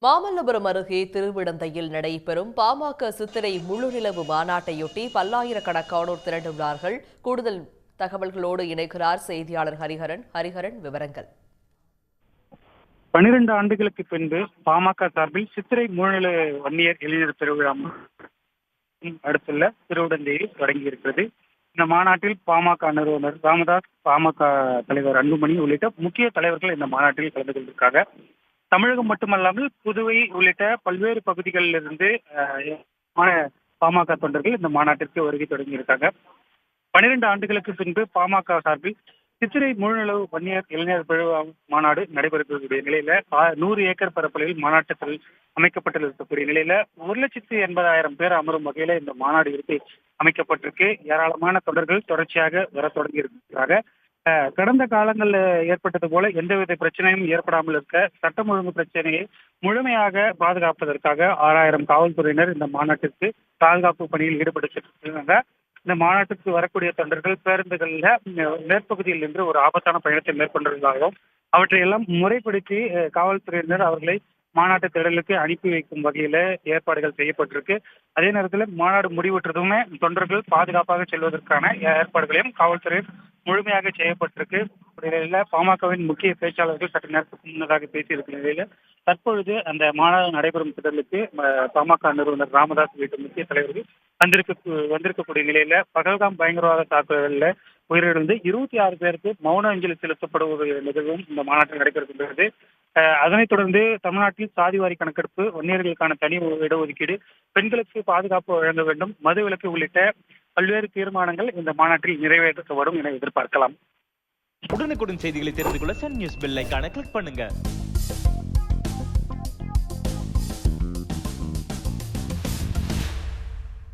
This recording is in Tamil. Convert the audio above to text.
மாமல்லபுரம் அருகே திருவிடந்தையில் நடைபெறும் பாமக சித்திரை முழுநிலவு மாநாட்டையொட்டி பல்லாயிரக்கணக்கானோர் திரண்டுள்ளார்கள். கூடுதல் தகவல்களோடு இணைக்கிறார் செய்தியாளர் ஹரிஹரன். ஹரிஹரன், விவரங்கள். 12 ஆண்டுகளுக்கு பின்பு பாமக சார்பில் சித்திரை முழுநிலவு வன்னியர் இளைஞர் பெருவிழா அடுத்துள்ள திருவிடந்தையில் தொடங்கியிருக்கிறது. இந்த மாநாட்டில் பாமக நிறுவனர் ராமதாஸ், பாமக தலைவர் அன்புமணி உள்ளிட்ட முக்கிய தலைவர்கள் இந்த மாநாட்டில் கலந்து கொண்டிருக்காங்க. தமிழகம் மட்டுமல்லாமல் புதுவை உள்ளிட்ட பல்வேறு பகுதிகளில் இருந்து பாமக தொண்டர்கள் இந்த மாநாட்டிற்கு வருகை தொடங்கியிருக்காங்க. 12 ஆண்டுகளுக்கு பின்பு பாமக சார்பில் சித்திரை முழுநிலவு வன்னியர் இளைஞர் பெருவிழா மாநாடு நடைபெறக்கூடிய நிலையில 100 ஏக்கர் பரப்பளவில் மாநாட்டுகள் அமைக்கப்பட்டிருக்கக்கூடிய நிலையில 1,80,000 பேர் அமரும் வகையில இந்த மாநாடு இருக்கு அமைக்கப்பட்டிருக்கு. ஏராளமான தொண்டர்கள் தொடர்ச்சியாக வர தொடங்கி இருக்கிறாங்க. கடந்த காலங்களில் ஏற்பட்டது போல எந்தவித பிரச்சனையும் ஏற்படாமல் இருக்க சட்டம் ஒழுங்கு பிரச்சனையை முழுமையாக பாதுகாப்பதற்காக 6,000 காவல்துறையினர் இந்த மாநாட்டிற்கு பாதுகாப்பு பணியில் ஈடுபடுத்திருக்காங்க. இந்த மாநாட்டுக்கு வரக்கூடிய தொண்டர்கள் பேருந்துகளில் மேற்பகுதியில் நின்று ஒரு ஆபத்தான பயணத்தை மேற்கொண்டிருந்தாலும் அவற்றையெல்லாம் முறைப்படுத்தி காவல்துறையினர் அவர்களை மாநாட்டு திடலுக்கு அனுப்பி வைக்கும் வகையில ஏற்பாடுகள் செய்யப்பட்டிருக்கு. அதே நேரத்தில் மாநாடு முடிவுற்றதுமே தொண்டர்கள் பாதுகாப்பாக செல்வதற்கான ஏற்பாடுகளையும் காவல்துறை முழுமையாக செய்யப்பட்டிருக்கு. நிலையில பாமகவின் முக்கிய பேச்சாளர்கள் சற்று நேரத்துக்கு முன்னதாக பேசியிருக்கும் நிலையில தற்பொழுது அந்த மாநாடு நடைபெறும் திடலுக்கு பாமக நிறுவனர் ராமதாஸ் உள்ளிட்ட முக்கிய தலைவர்கள் வந்திருக்கக்கூடிய நிலையில பகல்காம் பயங்கரவாத தாக்குதலில் உயிரிழந்து 26 பேருக்கு மௌன அஞ்சலி செலுத்தப்படுவது நிகழ்வும் இந்த மாநாட்டில் நடைபெறுகின்றது. அதனைத் தொடர்ந்து தமிழ்நாட்டில் சாதிவாரி கணக்கெடுப்பு, வன்னியர்களுக்கான தனி இடஒதுக்கீடு, பெண்களுக்கு பாதுகாப்பு வழங்க வேண்டும், மதுவிலக்கு உள்ளிட்ட பல்வேறு தீர்மானங்கள் இந்த மாநாட்டில் நிறைவேற்றப்படும் என எதிர்பார்க்கலாம். உடனுக்குடன் செய்திகளை தெரிந்து கொள்ள சன் நியூஸ் பெல் ஐகானை கிளிக் பண்ணுங்க.